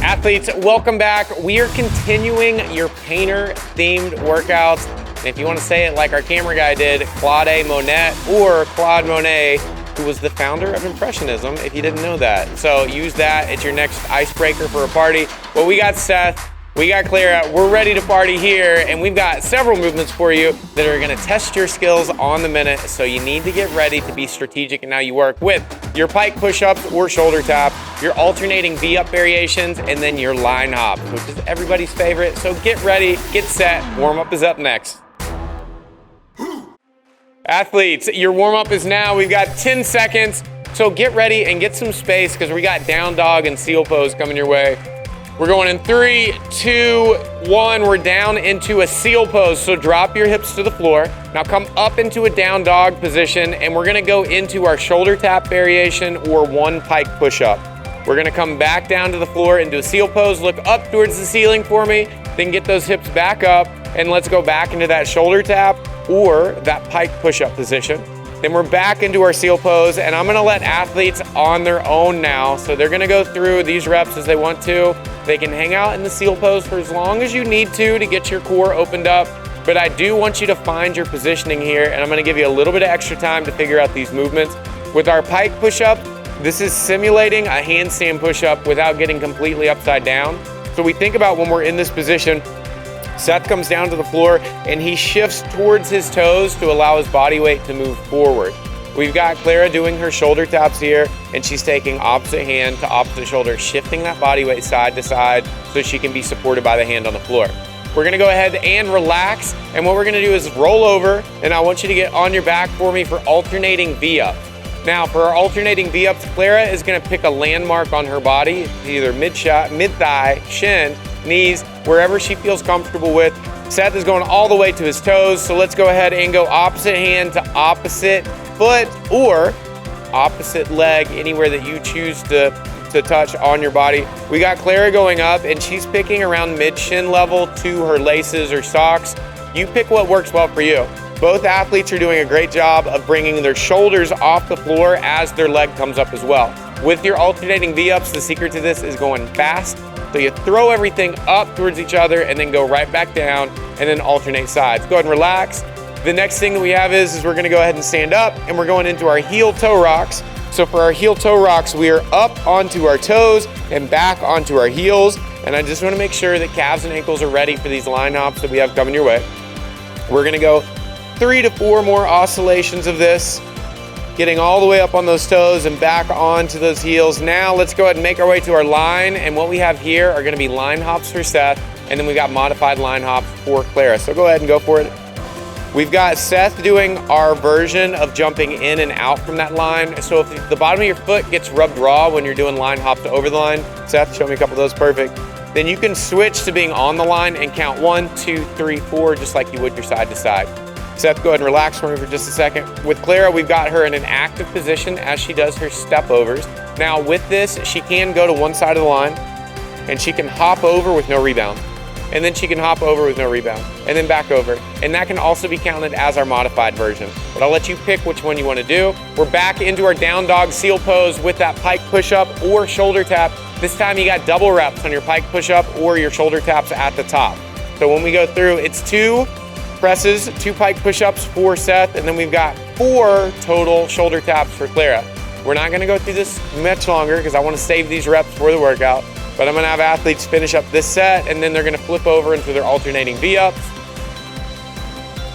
Athletes, welcome back. We are continuing your painter-themed workouts. And if you want to say it like our camera guy did, Claude Monet, or Claude Monet, who was the founder of Impressionism, if you didn't know that. So use that as your next icebreaker for a party. Well, we got Seth, we got Clara, we're ready to party here, and we've got several movements for you that are gonna test your skills on the minute, so you need to get ready to be strategic in how you work with your pike push-ups or shoulder tap, your alternating V-up variations, and then your line hop, which is everybody's favorite. So get ready, get set, warm-up is up next. Athletes, your warm-up is now. We've got 10 seconds, so get ready and get some space because we got down dog and seal pose coming your way. We're going in 3, 2, 1. We're down into a seal pose, so drop your hips to the floor. Now come up into a down dog position, and we're gonna go into our shoulder tap variation or one pike push-up. We're gonna come back down to the floor into a seal pose, look up towards the ceiling for me, then get those hips back up, and let's go back into that shoulder tap or that pike push-up position. Then we're back into our seal pose, and I'm gonna let athletes on their own now. So they're gonna go through these reps as they want to. They can hang out in the seal pose for as long as you need to get your core opened up. But I do want you to find your positioning here, and I'm gonna give you a little bit of extra time to figure out these movements. With our pike push-up, this is simulating a handstand push-up without getting completely upside down. So we think about when we're in this position, Seth comes down to the floor and he shifts towards his toes to allow his body weight to move forward. We've got Clara doing her shoulder taps here, and she's taking opposite hand to opposite shoulder, shifting that body weight side to side so she can be supported by the hand on the floor. We're gonna go ahead and relax, and what we're gonna do is roll over, and I want you to get on your back for me for alternating V-ups. Now, for our alternating V-ups, Clara is gonna pick a landmark on her body, either mid-thigh, shin, knees, wherever she feels comfortable with. Seth is going all the way to his toes, so let's go ahead and go opposite hand to opposite foot or opposite leg, anywhere that you choose to touch on your body. We got Clara going up, and she's picking around mid-shin level to her laces or socks. You pick what works well for you. Both athletes are doing a great job of bringing their shoulders off the floor as their leg comes up as well. With your alternating V-ups, the secret to this is going fast. So you throw everything up towards each other and then go right back down and then alternate sides. Go ahead and relax. The next thing that we have is we're gonna go ahead and stand up, and we're going into our heel toe rocks. So for our heel toe rocks, we are up onto our toes and back onto our heels. And I just wanna make sure that calves and ankles are ready for these line hops that we have coming your way. We're gonna go 3 to 4 more oscillations of this, getting all the way up on those toes and back onto those heels. Now let's go ahead and make our way to our line, and what we have here are gonna be line hops for Seth, and then we got modified line hops for Clara. So go ahead and go for it. We've got Seth doing our version of jumping in and out from that line. So if the bottom of your foot gets rubbed raw when you're doing line hops over the line, Seth, show me a couple of those, perfect. Then you can switch to being on the line and count 1, 2, 3, 4, just like you would your side to side. Seth, go ahead and relax for me for just a second. With Clara, we've got her in an active position as she does her step overs. Now with this, she can go to one side of the line, and she can hop over with no rebound. And then she can hop over with no rebound, and then back over. And that can also be counted as our modified version. But I'll let you pick which one you want to do. We're back into our down dog seal pose with that pike push-up or shoulder tap. This time you got double reps on your pike push-up or your shoulder taps at the top. So when we go through, it's 2 presses, 2 pike push-ups for Seth, and then we've got 4 total shoulder taps for Clara. We're not gonna go through this much longer because I wanna save these reps for the workout, but I'm gonna have athletes finish up this set, and then they're gonna flip over into their alternating V-ups.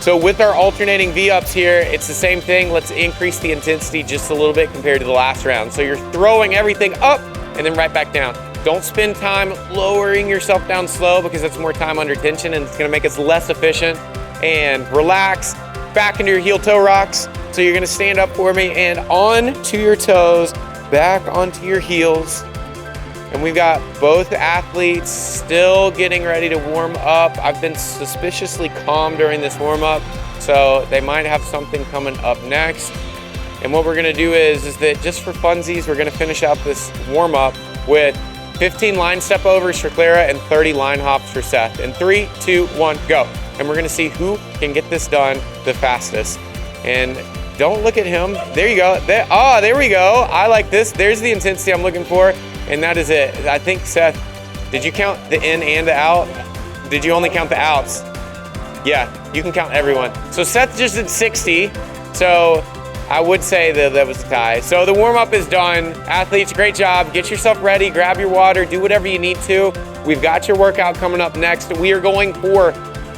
So with our alternating V-ups here, it's the same thing. Let's increase the intensity just a little bit compared to the last round. So you're throwing everything up and then right back down. Don't spend time lowering yourself down slow because that's more time under tension, and it's gonna make us less efficient. And relax, back into your heel toe rocks. So you're gonna stand up for me and on to your toes, back onto your heels. And we've got both athletes still getting ready to warm up. I've been suspiciously calm during this warm up, so they might have something coming up next. And what we're gonna do is that just for funsies, we're gonna finish out this warm up with 15 line step overs for Clara and 30 line hops for Seth. In 3, 2, 1, go. And we're gonna see who can get this done the fastest. And don't look at him. There you go. There we go. I like this. There's the intensity I'm looking for. And that is it. I think Seth, Did you count the in and the out? Did you only count the outs? Yeah, you can count everyone. So Seth just did 60. So I would say that was a tie. So the warm-up is done. Athletes, great job. Get yourself ready, grab your water, do whatever you need to. We've got your workout coming up next. We are going for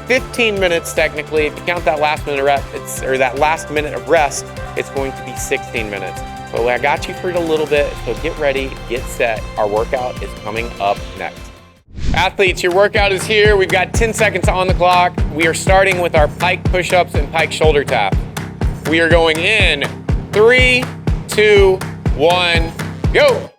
15 minutes technically. If you count that last minute of last minute of rest, it's going to be 16 minutes. But I got you for it a little bit, so get ready, get set. Our workout is coming up next. Athletes, your workout is here. We've got 10 seconds on the clock. We are starting with our pike push-ups and pike shoulder tap. We are going in 3, 2, 1, go.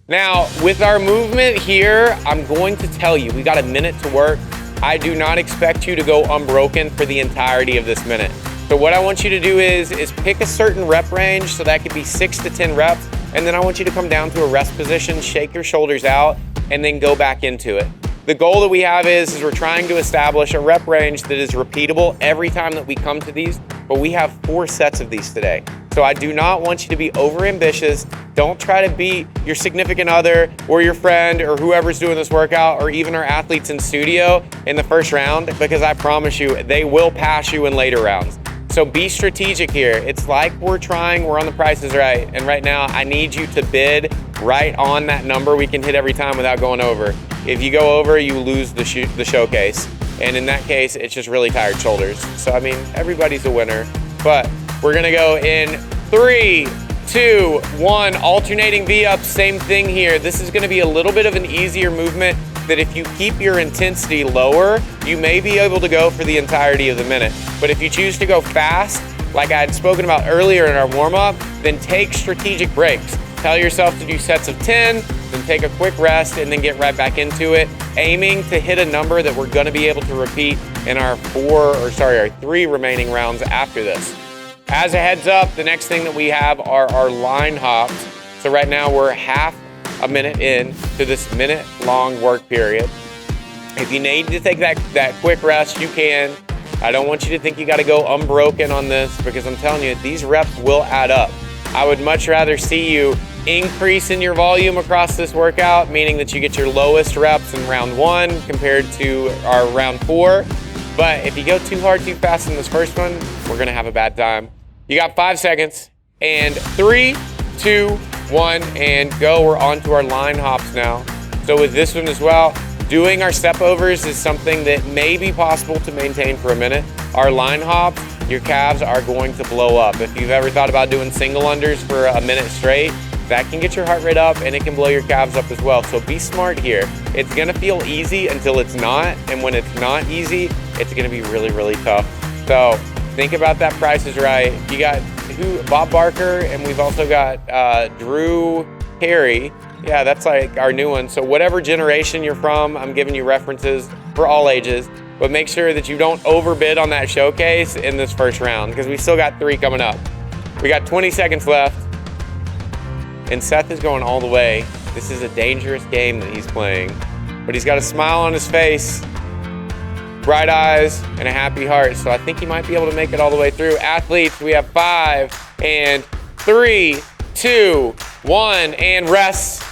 Now, with our movement here, I'm going to tell you, we got a minute to work. I do not expect you to go unbroken for the entirety of this minute. So what I want you to do is pick a certain rep range, so that could be 6 to 10 reps, and then I want you to come down to a rest position, shake your shoulders out, and then go back into it. The goal that we have is we're trying to establish a rep range that is repeatable every time that we come to these, but we have 4 sets of these today. So I do not want you to be over ambitious. Don't try to beat your significant other or your friend or whoever's doing this workout or even our athletes in studio in the first round, because I promise you, they will pass you in later rounds. So be strategic here. It's like we're on the Price is Right. And right now I need you to bid right on that number we can hit every time without going over. If you go over, you lose the showcase. And in that case, it's just really tired shoulders. So, I mean, everybody's a winner. But we're gonna go in 3, 2, 1, alternating V-ups, same thing here. This is gonna be a little bit of an easier movement that if you keep your intensity lower, you may be able to go for the entirety of the minute. But if you choose to go fast, like I had spoken about earlier in our warm-up, then take strategic breaks. Tell yourself to do sets of 10, then take a quick rest, and then get right back into it, aiming to hit a number that we're gonna be able to repeat in our 3 remaining rounds after this. As a heads up, the next thing that we have are our line hops. So right now we're half a minute in to this minute-long work period. If you need to take that quick rest, you can. I don't want you to think you gotta go unbroken on this, because I'm telling you, these reps will add up. I would much rather see you increase in your volume across this workout, meaning that you get your lowest reps in round 1 compared to our round 4. But if you go too hard, too fast in this first one, we're gonna have a bad time. You got 5 seconds, and 3, 2, 1, and go. We're on to our line hops now. So with this one as well, doing our step overs is something that may be possible to maintain for a minute. Our line hops, your calves are going to blow up. If you've ever thought about doing single unders for a minute straight, that can get your heart rate up and it can blow your calves up as well. So be smart here. It's gonna feel easy until it's not, and when it's not easy, it's gonna be really, really tough. So think about that Price is Right. You got Bob Barker, and we've also got Drew Carey. Yeah, that's like our new one. So whatever generation you're from, I'm giving you references for all ages, but make sure that you don't overbid on that showcase in this first round, because we still got 3 coming up. We got 20 seconds left, and Seth is going all the way. This is a dangerous game that he's playing, but he's got a smile on his face, bright eyes, and a happy heart, so I think he might be able to make it all the way through. Athletes, we have 5, and 3, 2, 1, and rest.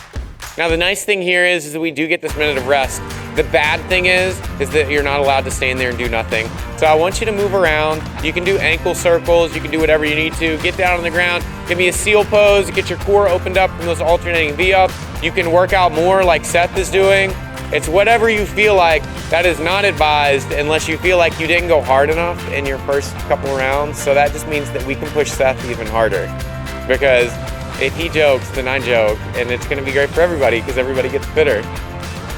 Now the nice thing here is that we do get this minute of rest. The bad thing is that you're not allowed to stand there and do nothing. So I want you to move around. You can do ankle circles, you can do whatever you need to. Get down on the ground, give me a seal pose, get your core opened up from those alternating V-ups. You can work out more like Seth is doing. It's whatever you feel like. That is not advised unless you feel like you didn't go hard enough in your first couple rounds. So that just means that we can push Seth even harder, because if he jokes, then I joke, and it's gonna be great for everybody because everybody gets fitter.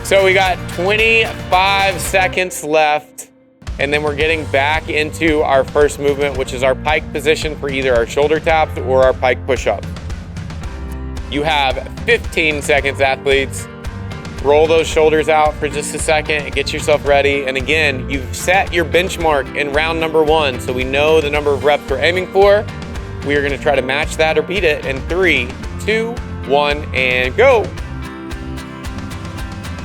So we got 25 seconds left, and then we're getting back into our first movement, which is our pike position for either our shoulder taps or our pike push-up. You have 15 seconds, athletes. Roll those shoulders out for just a second and get yourself ready. And again, you've set your benchmark in round number 1, so we know the number of reps we're aiming for. We are gonna try to match that or beat it in 3, 2, 1, and go.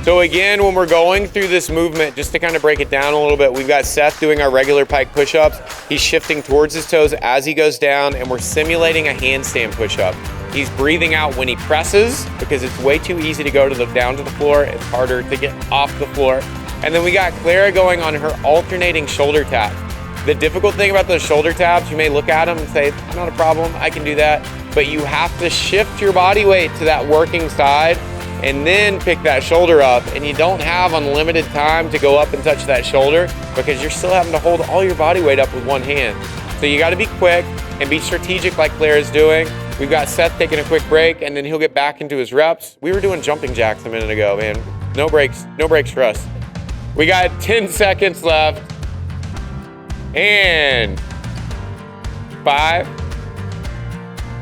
So again, when we're going through this movement, just to kind of break it down a little bit, we've got Seth doing our regular pike push-ups. He's shifting towards his toes as he goes down, and we're simulating a handstand push-up. He's breathing out when he presses because it's way too easy to go down to the floor. It's harder to get off the floor. And then we got Clara going on her alternating shoulder taps. The difficult thing about those shoulder taps, you may look at them and say, not a problem, I can do that. But you have to shift your body weight to that working side and then pick that shoulder up. And you don't have unlimited time to go up and touch that shoulder because you're still having to hold all your body weight up with one hand. So you gotta be quick and be strategic like Claire's doing. We've got Seth taking a quick break and then he'll get back into his reps. We were doing jumping jacks a minute ago, man. No breaks for us. We got 10 seconds left. And 5,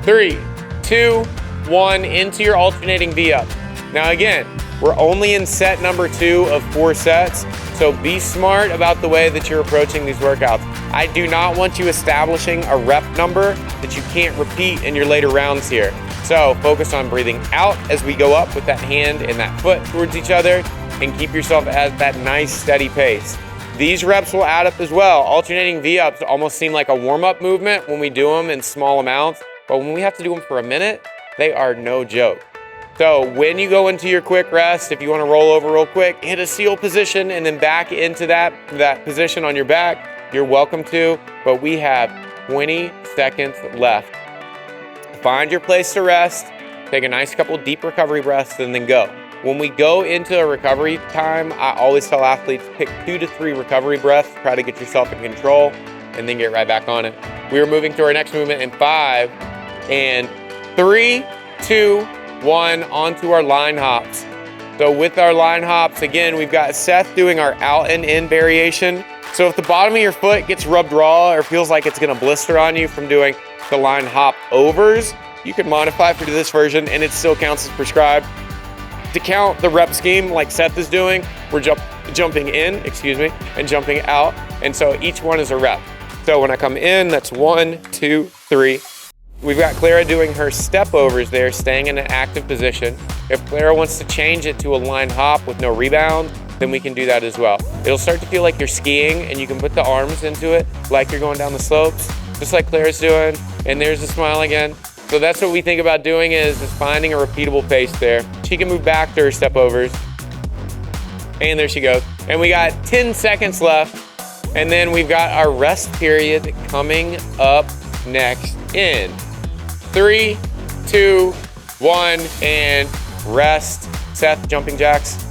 3, 2, 1, into your alternating V-up. Now again, we're only in set number 2 of 4 sets, so be smart about the way that you're approaching these workouts. I do not want you establishing a rep number that you can't repeat in your later rounds here. So focus on breathing out as we go up with that hand and that foot towards each other, and keep yourself at that nice steady pace. These reps will add up as well. Alternating V-ups almost seem like a warm-up movement when we do them in small amounts, but when we have to do them for a minute, they are no joke. So when you go into your quick rest, if you want to roll over real quick, hit a seal position and then back into that position on your back, you're welcome to, but we have 20 seconds left. Find your place to rest, take a nice couple deep recovery breaths, and then go. When we go into a recovery time, I always tell athletes, pick 2 to 3 recovery breaths, try to get yourself in control, and then get right back on it. We are moving to our next movement in 5, and 3, 2, 1, onto our line hops. So with our line hops, again, we've got Seth doing our out and in variation. So if the bottom of your foot gets rubbed raw or feels like it's gonna blister on you from doing the line hop overs, you can modify for this version and it still counts as prescribed. To count the rep scheme like Seth is doing, we're jumping in, and jumping out. And so each one is a rep. So when I come in, that's 1, 2, 3. We've got Clara doing her step overs there, staying in an active position. If Clara wants to change it to a line hop with no rebound, then we can do that as well. It'll start to feel like you're skiing and you can put the arms into it like you're going down the slopes, just like Clara's doing. And there's a smile again. So that's what we think about doing is finding a repeatable pace there. She can move back to her step overs. And there she goes. And we got 10 seconds left. And then we've got our rest period coming up next in 3, 2, 1, and rest. Seth, jumping jacks.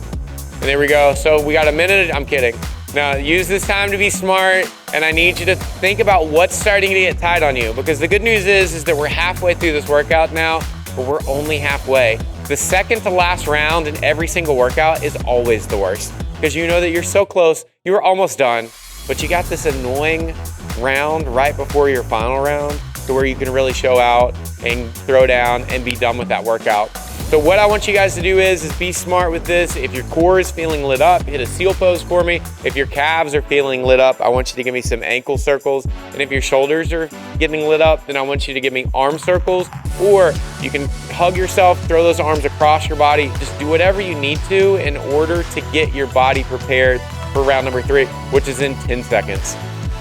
And there we go. So we got a minute. I'm kidding. Now use this time to be smart, and I need you to think about what's starting to get tight on you, because the good news is that we're halfway through this workout now, but we're only halfway. The second to last round in every single workout is always the worst, because you know that you're so close, you're almost done, but you got this annoying round right before your final round to where you can really show out and throw down and be done with that workout. So what I want you guys to do is be smart with this. If your core is feeling lit up, hit a seal pose for me. If your calves are feeling lit up, I want you to give me some ankle circles. And if your shoulders are getting lit up, then I want you to give me arm circles. Or you can hug yourself, throw those arms across your body. Just do whatever you need to in order to get your body prepared for round number 3, which is in 10 seconds.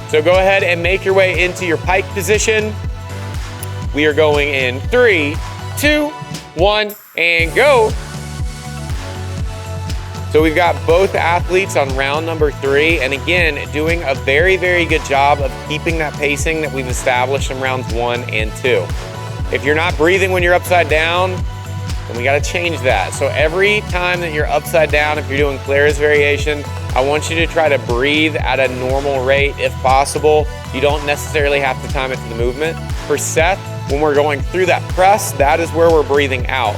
So go ahead and make your way into your pike position. We are going in 3, 2, 1, and go. So we've got both athletes on round number 3, and again, doing a very, very good job of keeping that pacing that we've established in rounds 1 and 2. If you're not breathing when you're upside down, then we got to change that. So every time that you're upside down, if you're doing Clara's variation, I want you to try to breathe at a normal rate if possible. You don't necessarily have to time it to the movement. For Seth, when we're going through that press, that is where we're breathing out.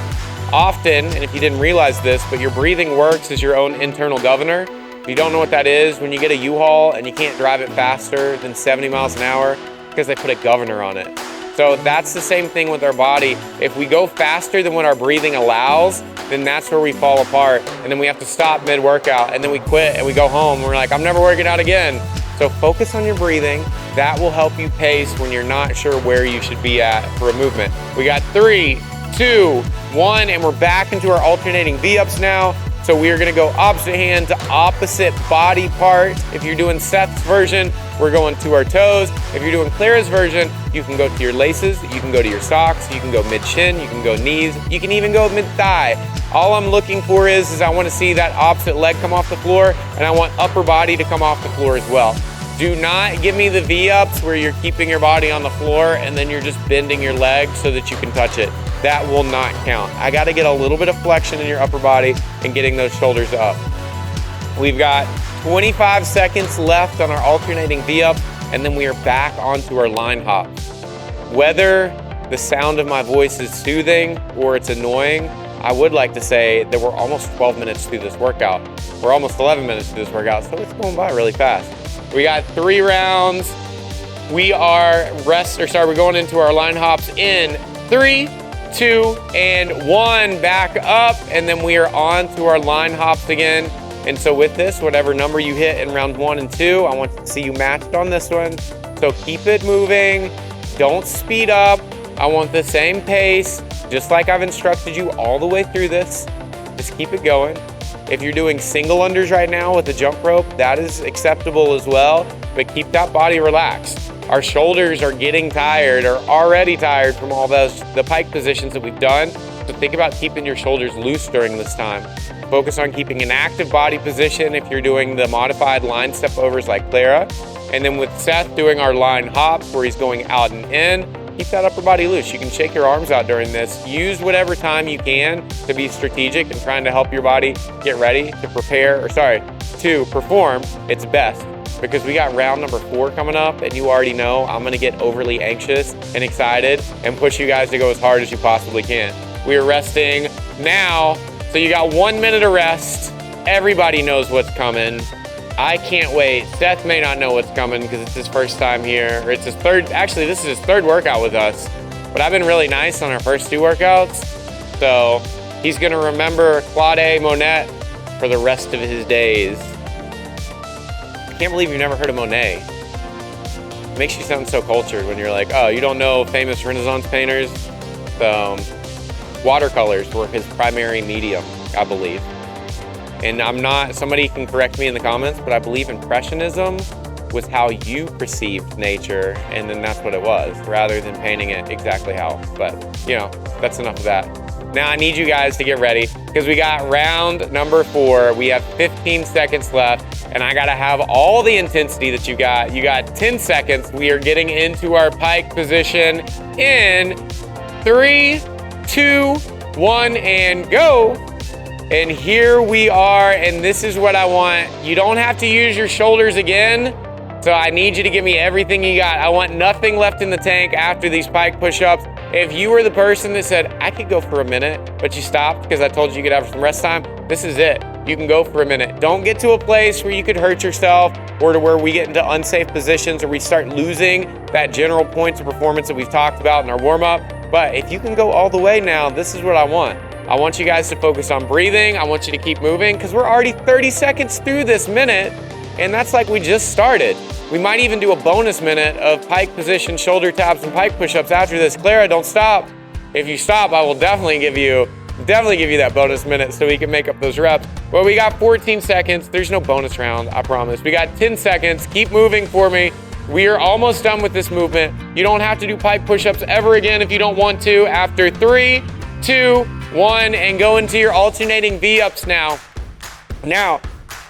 Often, and if you didn't realize this, but your breathing works as your own internal governor. If you don't know what that is, when you get a U-Haul and you can't drive it faster than 70 miles an hour because they put a governor on it. So that's the same thing with our body. If we go faster than what our breathing allows, then that's where we fall apart. And then we have to stop mid-workout, and then we quit and we go home. And we're like, I'm never working out again. So focus on your breathing. That will help you pace when you're not sure where you should be at for a movement. We got 3, 2, 1, and we're back into our alternating V-ups now. So we are gonna go opposite hand to opposite body part. If you're doing Seth's version, we're going to our toes. If you're doing Clara's version, you can go to your laces, you can go to your socks, you can go mid-shin, you can go knees, you can even go mid-thigh. All I'm looking for is I wanna see that opposite leg come off the floor, and I want upper body to come off the floor as well. Do not give me the V-ups where you're keeping your body on the floor and then you're just bending your leg so that you can touch it. That will not count. I gotta get a little bit of flexion in your upper body and getting those shoulders up. We've got 25 seconds left on our alternating V-up, and then we are back onto our line hop. Whether the sound of my voice is soothing or it's annoying, I would like to say that we're almost 12 minutes through this workout. We're almost 11 minutes through this workout, so it's going by really fast. We got 3 rounds. We are we're going into our line hops in 3, 2, and 1. Back up, and then we are on to our line hops again. And so with this, whatever number you hit in round 1 and 2, I want to see you matched on this one. So keep it moving. Don't speed up. I want the same pace, just like I've instructed you all the way through this. Just keep it going. If you're doing single unders right now with a jump rope, that is acceptable as well, but keep that body relaxed. Our shoulders are getting tired or already tired from all the pike positions that we've done. So think about keeping your shoulders loose during this time. Focus on keeping an active body position if you're doing the modified line step overs like Clara. And then with Seth doing our line hops where he's going out and in, keep that upper body loose. You can shake your arms out during this. Use whatever time you can to be strategic and trying to help your body get ready to to perform its best. Because we got round number 4 coming up, and you already know I'm gonna get overly anxious and excited and push you guys to go as hard as you possibly can. We are resting now, so you got 1 minute of rest. Everybody knows what's coming. I can't wait. Seth may not know what's coming because it's his first time here, or it's his third, actually this is his 3rd workout with us, but I've been really nice on our first 2 workouts. So he's gonna remember Claude Monet for the rest of his days. I can't believe you've never heard of Monet. It makes you sound so cultured when you're like, oh, you don't know famous Renaissance painters? So watercolors were his primary medium, I believe. And somebody can correct me in the comments, but I believe Impressionism was how you perceived nature, and then that's what it was, rather than painting it exactly how. But, you know, that's enough of that. Now I need you guys to get ready, because we got round number 4. We have 15 seconds left, and I gotta have all the intensity that you got. You got 10 seconds. We are getting into our pike position in 3, 2, 1, and go. And here we are, and this is what I want. You don't have to use your shoulders again, so I need you to give me everything you got. I want nothing left in the tank after these pike push-ups. If you were the person that said, I could go for a minute, but you stopped because I told you you could have some rest time, this is it. You can go for a minute. Don't get to a place where you could hurt yourself or to where we get into unsafe positions or we start losing that general points of performance that we've talked about in our warm-up. But if you can go all the way now, this is what I want. I want you guys to focus on breathing. I want you to keep moving because we're already 30 seconds through this minute, and that's like we just started. We might even do a bonus minute of pike position, shoulder taps, and pike push-ups after this. Clara, don't stop. If you stop, I will definitely give you that bonus minute so we can make up those reps. Well, we got 14 seconds. There's no bonus round, I promise. We got 10 seconds. Keep moving for me. We are almost done with this movement. You don't have to do pike push-ups ever again if you don't want to. After 3, 2, 1, and go into your alternating V-ups now. Now,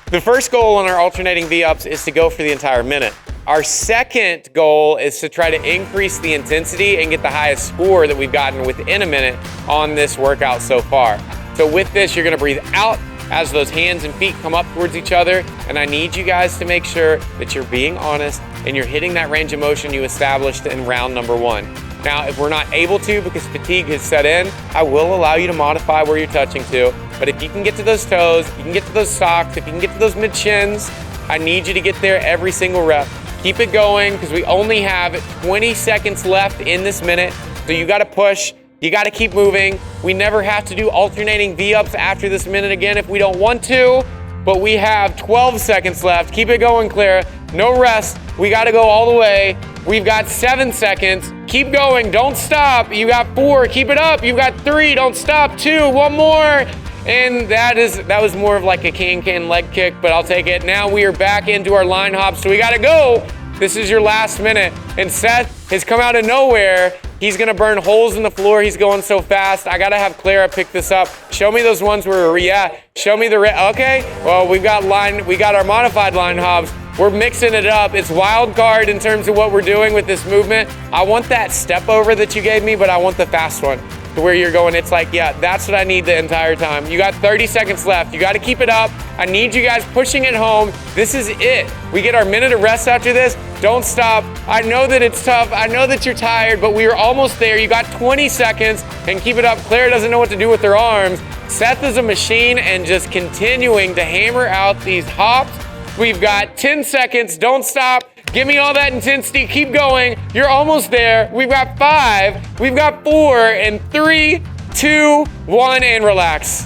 the first goal on our alternating V-ups is to go for the entire minute. Our second goal is to try to increase the intensity and get the highest score that we've gotten within a minute on this workout so far. So with this, you're gonna breathe out as those hands and feet come up towards each other, and I need you guys to make sure that you're being honest and you're hitting that range of motion you established in round number 1. Now, if we're not able to because fatigue has set in, I will allow you to modify where you're touching to. But if you can get to those toes, you can get to those socks, if you can get to those mid-shins, I need you to get there every single rep. Keep it going because we only have 20 seconds left in this minute. So you gotta push, you gotta keep moving. We never have to do alternating V-ups after this minute again if we don't want to, but we have 12 seconds left. Keep it going, Clara. No rest, we gotta go all the way. We've got 7 seconds. Keep going, don't stop. You got 4, keep it up. You got 3, don't stop. 2, one more. And that was more of like a can leg kick, but I'll take it. Now we are back into our line hops, so we gotta go. This is your last minute. And Seth has come out of nowhere. He's gonna burn holes in the floor. He's going so fast. I gotta have Clara pick this up. Show me those ones where we're at. Show me the okay. Well, we got our modified line hops. We're mixing it up. It's wild card in terms of what we're doing with this movement. I want that step over that you gave me, but I want the fast one to where you're going. It's like, yeah, that's what I need the entire time. You got 30 seconds left. You got to keep it up. I need you guys pushing it home. This is it. We get our minute of rest after this. Don't stop. I know that it's tough. I know that you're tired, but we are almost there. You got 20 seconds and keep it up. Claire doesn't know what to do with her arms. Seth is a machine and just continuing to hammer out these hops. We've got 10 seconds. Don't stop. Give me all that intensity. Keep going. You're almost there. We've got 5. We've got 4 and 3, 2, 1, and relax.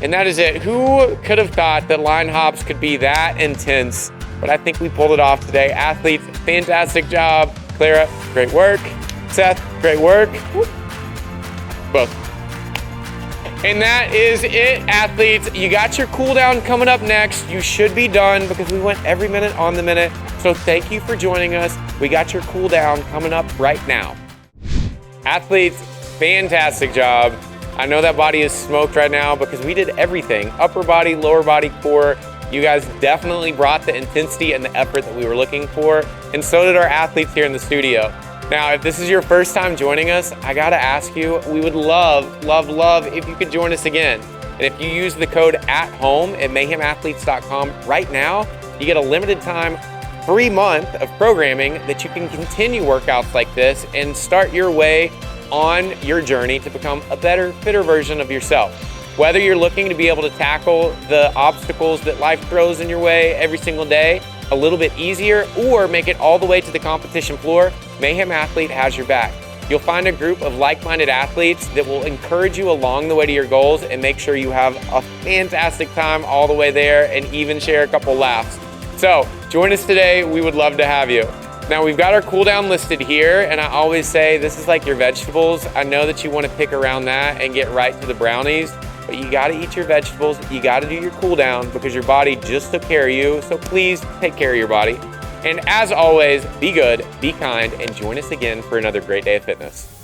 And that is it. Who could have thought that line hops could be that intense? But I think we pulled it off today. Athletes, fantastic job. Clara, great work. Seth, great work. Both. And that is it, athletes. You got your cool down coming up next. You should be done because we went every minute on the minute. So thank you for joining us. We got your cool down coming up right now. Athletes, fantastic job. I know that body is smoked right now because we did everything. Upper body, lower body, core. You guys definitely brought the intensity and the effort that we were looking for. And so did our athletes here in the studio. Now, if this is your first time joining us, I gotta ask you, we would love, love, love if you could join us again. And if you use the code ATHOME at mayhemathletes.com right now, you get a limited time free month of programming that you can continue workouts like this and start your way on your journey to become a better, fitter version of yourself. Whether you're looking to be able to tackle the obstacles that life throws in your way every single day a little bit easier or make it all the way to the competition floor, Mayhem Athlete has your back. You'll find a group of like-minded athletes that will encourage you along the way to your goals and make sure you have a fantastic time all the way there and even share a couple laughs. So join us today. We would love to have you. Now we've got our cool down listed here, and I always say this is like your vegetables. I know that you want to pick around that and get right to the brownies, but you got to eat your vegetables. You got to do your cool down because your body just took care of you. So please take care of your body. And as always, be good, be kind, and join us again for another great day of fitness.